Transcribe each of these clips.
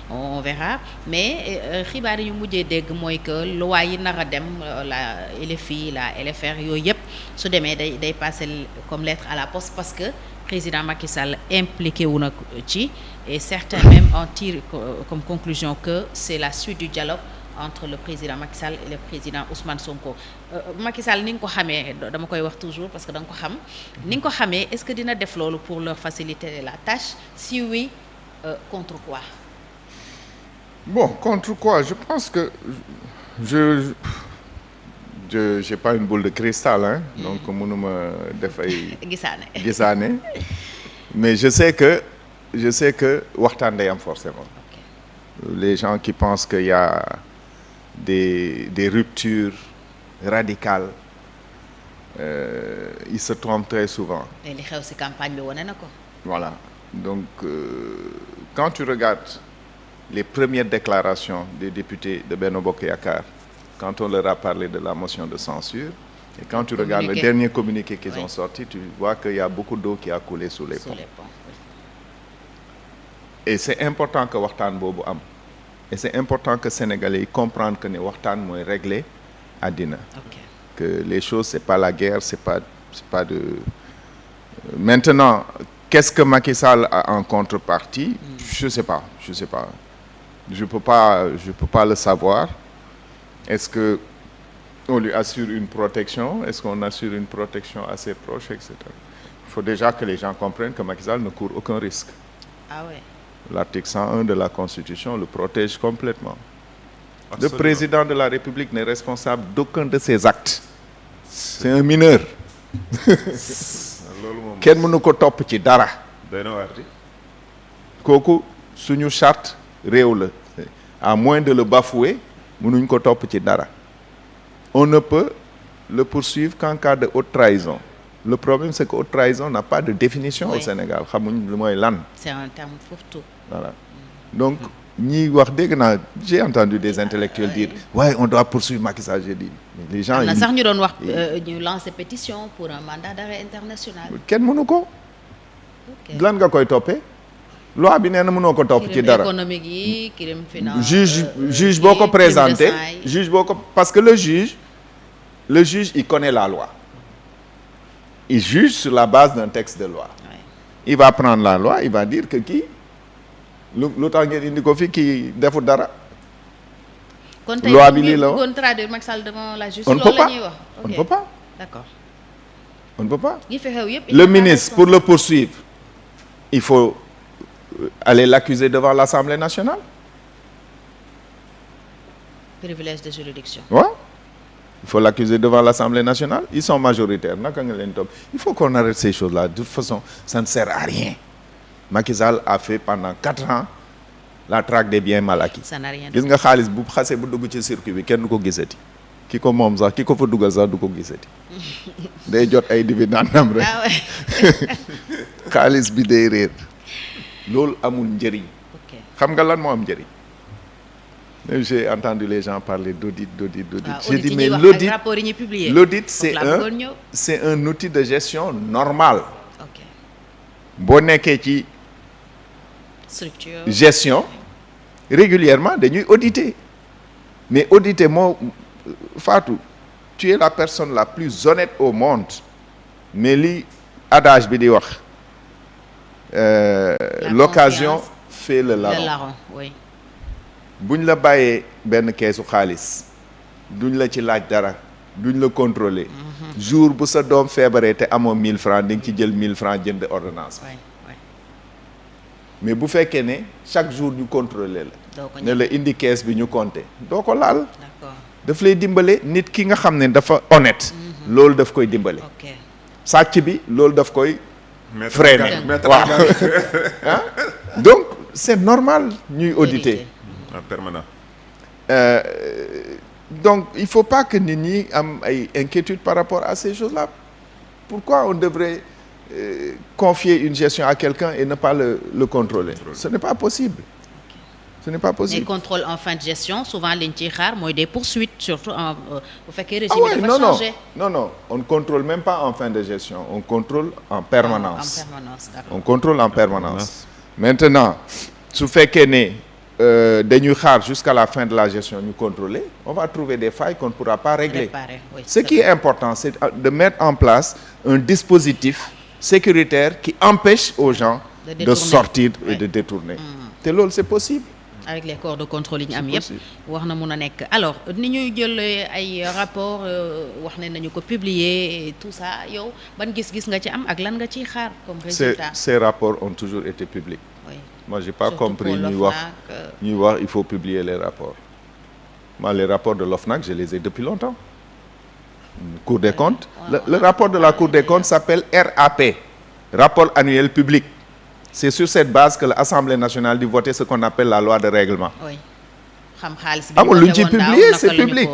on verra mais xibaar yi ñu mujjee dégg mooy que loi yi nar a dem la LFI la LFR yooyu yëpp su demee day passer comme lettre à la poste parce que président Macky Sall impliqué wu na ci et certains même en tirent comme conclusion que c'est la suite du dialogue entre le président Macky Sall et le président Ousmane Sonko Macky Sall ni nga ko xamee dama koy wax toujours parce que da nga ko xam ni nga ko xamee est-ce que dina def loolu pour leur faciliter la tâche si oui contre quoi? Bon, contre quoi? Je pense que je j'ai pas une boule de cristal donc mënuma def ay gisaane mais je sais que waxtaan day am forcément. Les gens qui pensent qu'il y a des ruptures radicales ils se trompent très souvent. Et li xew ci campagne bi wane na ko. Voilà donc quand tu regardes les premières déclarations des députés de Benno Bokk Yakaar quand on leur a parlé de la motion de censure et quand tu regardes le dernier communiqué qu'ils ont sorti, tu vois qu'il y a beaucoup d'eau qui a coulé sous les ponts. Et c'est important que waxtaan boobu am et c'est important que Sénégalais yi comprennent que ne waxtaan mooy régler àddina. Que les choses c'est pas la guerre, c'est pas de maintenant qu'est-ce que Macky Sall a en contrepartie? Je sais pas. Je peux pas le savoir. Est-ce que on lui assure une protection? Est-ce qu'on assure une protection à ses proches, etc. Il faut déjà que les gens comprennent que Macky Sall ne court aucun risque. Ah ouais. L'article 101 de la Constitution le protège complètement. Absolument. Le président de la République n'est responsable d'aucun de ses actes. C'est un mineur. Kenn mënu ko topp ci dara. Kooku suñu charte réew la. À moins de le bafouer, mënuñ ko topp ci dara. On ne peut le poursuivre qu'en cas de haute trahison. Le problème c'est que haute trahison n'a pas de définition au Sénégal. Xamuñ lu mooy lan. C'est un terme fourre-tout. Voilà. Donc ñi wax dégg naa j'ai entendu des intellectuels dire ouais on doit poursuivre Macky Sall. J'ai dit mais les gens. am na sax ñu doon wax ñu lancer pétition pour un mandat d'arrêt international. kenn mënu ko. lan nga koy toppee. loi bi nee na mënoo ko topp ci dara. crime économique yi crime finance. juge boo ko présenté juge boo ko parce que le juge il connaît la loi. Il juge sur la base d'un texte de loi. Ouais. Il va prendre la loi, il va dire que kii lu tax ngeen indi ko fi kii defu dara. loi bi lii la kon traduire Macky Sall devant la justice. On ne peut pas. On ne peut pas. D'accord. On ne peut pas. yi fi xew yëpp. Le ministre pour le poursuivre il faut aller l'accuser devant l'Assemblée nationale. Privilège de juridiction. Ouais. Il faut l'accuser devant l'Assemblée nationale. Ils sont majoritaires. Naka nga leen topp. Il faut qu'on arrête ces choses-là. De toute façon, ça ne sert à rien. Macky Sall a fait pendant 4 ans la traque des biens mal acquis. Ça n'a rien. Gis nga xaalis bu xasee bu dugg ci circuit bi kenn du ko gisati. Ki ko moom sax ki ko fa dugal sax du ko gisati. Day jot ay dividende am rek. Ah ouais. Xaalis bi day réer. Loolu amul njëriñ. Xam nga lan moo am njëriñ. J'ai entendu les gens parler d'audit. J'ai dit mais l'audit c'est un outil de gestion normal. Ok. Boo nekkee ci structure gestion régulièrement dañuy auditer mais auditer moo Fatou tu es la personne la plus honnête au monde mais li adage bi di wax l'occasion fait le larron. Oui. buñ la bàyyee benn keesu xaalis duñ la ci laaj dara duñ la contrôler jour bu sa doom feebaree te amoo 1000 francs di nga ci jël 1000 francs jënd ordonnance mais bu fekkee ne chaque jour ñu contrôler la ne la indi kees bi ñu compter doo ko laal daf lay dimbale nit ki nga xam ne dafa honnête loolu daf koy dimbale sàcc bi loolu daf koy freiner waaw donc c'est normal ñuy auditer en permanence. Donc il faut pas que nit ñi am ay inquiétude par rapport à ces choses-là. Pourquoi on devrait confier une gestion à quelqu'un et ne pas le contrôler? Ce n'est pas possible. Ce n'est pas possible. Les contrôles en fin de gestion souvent liñ ciy xaar mooy des poursuites surtout bu fekkee régime bi dafa changé. Non, on ne contrôle même pas en fin de gestion, on contrôle en permanence. En permanence, d'accord. On contrôle en permanence. Maintenant su fekkee ne dañuy xaar jusqu'à la fin de la gestion ñu contrôler, on va trouver des failles qu'on ne pourra pas régler. Oui, ce qui est important, c'est de mettre en place un dispositif sécuritaire qui empêche aux gens de sortir et de détourner. te loolu c'est possible. Avec les corps de contrôle yi ñu am yëpp wax na mun a nekk. Alors ni ñuy jël ay rapport wax ne nañu ko publier et tout ça, yow ban gis-gis nga ci am ak lan nga ciy xaar comme résultat? Ces rapports ont toujours été publics. Oui. Moi j'ai pas compris ñuy wax il faut publier les rapports. Moi les rapports de l'OFNAC je les ai depuis longtemps. Cour des comptes. Le rapport de la Cour des comptes s'appelle RAP, rapport annuel public. C'est sur cette base que l'Assemblée nationale dit voter ce qu'on appelle la loi de règlement. Oui. Amul lu ñu ci publier, c'est public.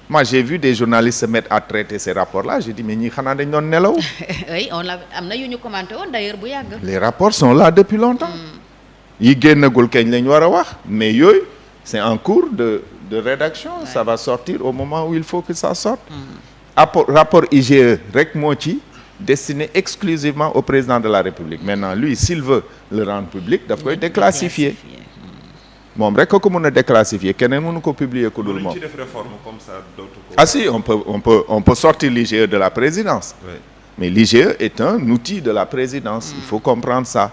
Moi j'ai vu des journalistes se mettre à traiter ces rapports-là, j'ai dit mais ñi xanaa dañ doon nelaw. Oui, am na yu ñu commenté woon d'ailleurs bu yàgg. Les rapports sont là depuis longtemps. yi génnagul kañ lañ war a wax, mais yooyu c'est en cours de rédaction. Ouais. Ça va sortir au moment où il faut que ça sorte. Rapport IGE rek moo ci destiné exclusivement au président de la République. Maintenant lui s'il veut le rendre public daf koy déclassifier. moom rek ko mën a déclassifier keneen mënu ko publier ku dul moom. ci def réforme comme ça d'autres ko. Ah si, on peut sortir l'IGE de la présidence. Oui. Mais l'IGE est un outil de la présidence. Il faut comprendre ça.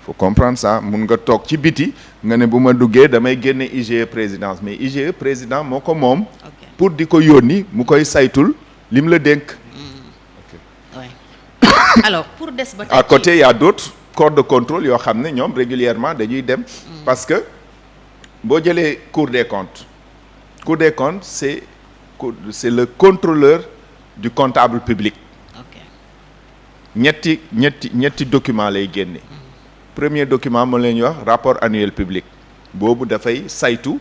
Faut comprendre ça. Mun nga toog ci biti nga ne bu ma duggee damay génne IGE présidence, mais IGE président moo ko moom. pour di ko yónni mu koy saytul lim la dénk. Ouais. Alors pour des ba à côté il y a d'autres corps de contrôle yoo xam ne ñoom régulièrement dañuy dem. parce que boo jëlee Cour des comptes. Cour des comptes c'est le contrôleur du comptable public. ñetti document lay génne. Premier document moo leen ñuy wax rapport annuel public boobu dafay saytu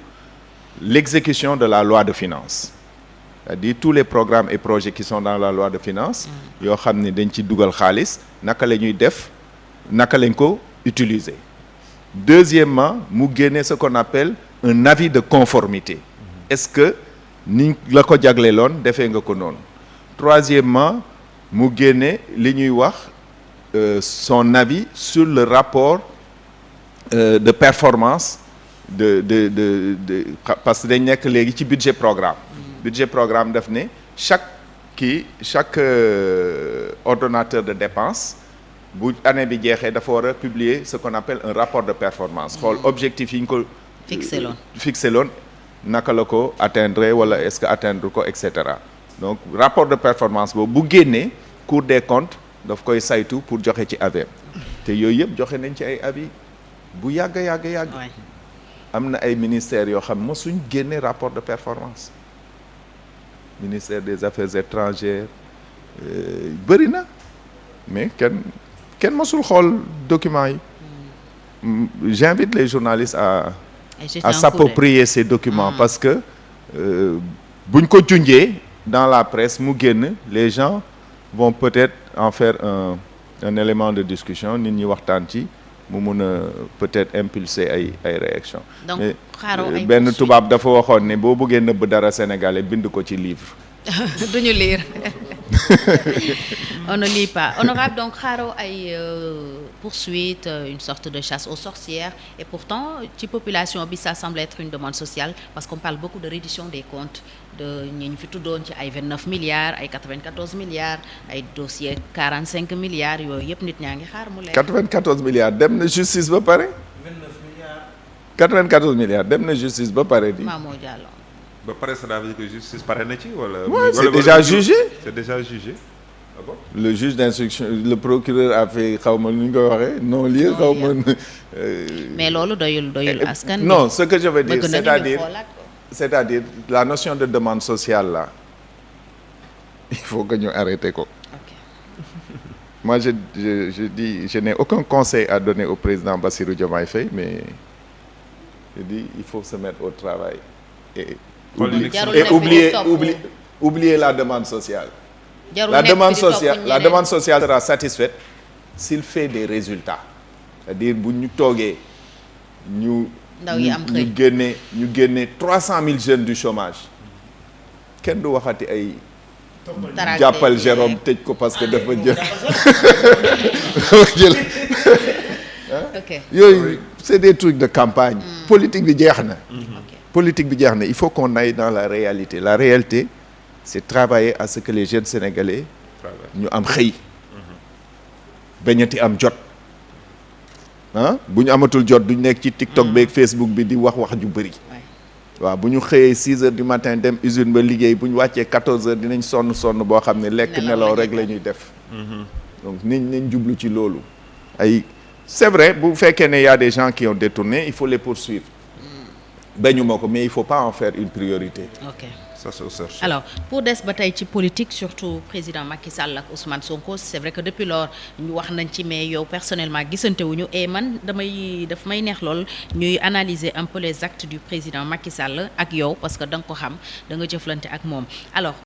l'exécution de la loi de finances, c'est-à-dire tous les programmes et projets qui sont dans la loi de finances yoo xam ne dañ ci dugal xaalis naka la ñuy def naka lañ ko utiliser. Deuxièmement mu génne ce qu'on appelle un avis de conformité, est-ce que ni la ko jagleeloon defee nga ko noonu. Troisièmement mu génne li ñuy wax son avis sur le rapport de performance parce que dañ nekk léegi ci budget programme. Budget programme daf ne chaque ordonnateur de dépenses bu année bi jeexee dafa war a publier ce qu'on appelle un rapport de performance. xool objectif yi ñu ko fixé loon naka la ko atteindre wala est-ce que atteindre ko et cetera. Donc rapport de performance boobu bu génnee Cour des comptes daf koy saytu pour joxe ci avis te yooyu yëpp joxe nañ ci ay avis bu yàgg. am na ay ministères yoo xam mosuñ génne rapport de performance. Ministère des Affaires étrangères bëri na mais kenn mosul xool documents yi. J'invite les journalistes à s'approprier ces documents parce que buñ ko junjee dans la presse mu génn les gens vont peut-être en faire un élément de discussion nit ñi waxtaan ci mu mun a peut-être impulser ay réactions. donc mais benn tubaab dafa waxoon ne boo bëggee nëbb dara sénégalais bind ko ci livre. duñu lire. On ne lit pas. Honorable, donc xaaroo ay poursuite, une sorte de chasse aux sorcières, et pourtant ci population bi ça semble être une demande sociale parce qu'on parle beaucoup de reddition des comptes de ñi ñu fi tuddoon ci ay 29 milliards ay 94 milliards ay dossiers 45 milliards yooyu yëpp nit ñaa ngi xaar mu leer. 94 milliards dem na justice ba pare. 29 milliards. 94 milliards dem na justice ba pare di. Mamadou Diallo. ba pare ça veut dire que justice pare na ci wala. oui c'est déjà jugé. C'est déjà jugé. Ah bon? Le juge d'instruction le procureur a fait xaw ma nu ñu koy waxee non lieu xaw ma. mais loolu doyul askan. non ce que je veux dire c'est-à-dire la notion de demande sociale là il faut que ñu arrêter ko. Moi je dis je n'ai aucun conseil à donner au président Bassirou Diomaye Faye mais je dis il faut se mettre au travail et oublier la demande sociale. La demande sociale sera satisfaite s'il fait des résultats. C'est-à-dire bu ñu toogee ñu génne 300 000 jeunes du chômage kenn du waxati ay jàppal Jérôme tëj ko parce que dafa jël yooyu c'est des trucs de campagne. Politique bi jeex na. ok Politique bi jeex na il faut qu'on aille dans la réalité. La réalité c'est travailler à ce que les jeunes sénégalais ñu am xëy. bañati am jot. ah bu ñu amatul jot duñ nekk ci TikTok beeg Facebook bi di wax ju bëri. waaw bu ñu xëyee 6 heures du matin dem usine ba liggéey bu ñu wàccee 14 heures dinañ sonn boo xam ne lekk nelaw rek la ñuy def. donc nañ jublu ci loolu. c'est vrai bu fekkee ne y a des gens qui ont détourné il faut les poursuivre. bañu ma ko mais il faut pas en faire une priorité. ok ça c'est sûr. alors pour des ba tey ci politique surtout président Macky Sall ak Ousmane Sonko c'est vrai que depuis lors ñu wax nañ ci mais yow personnellement gisante wuñu et man daf may neex lool ñuy analyser un peu les actes du président Macky Sall ak yow parce que da nga ko xam da nga jëflante ak moom alors.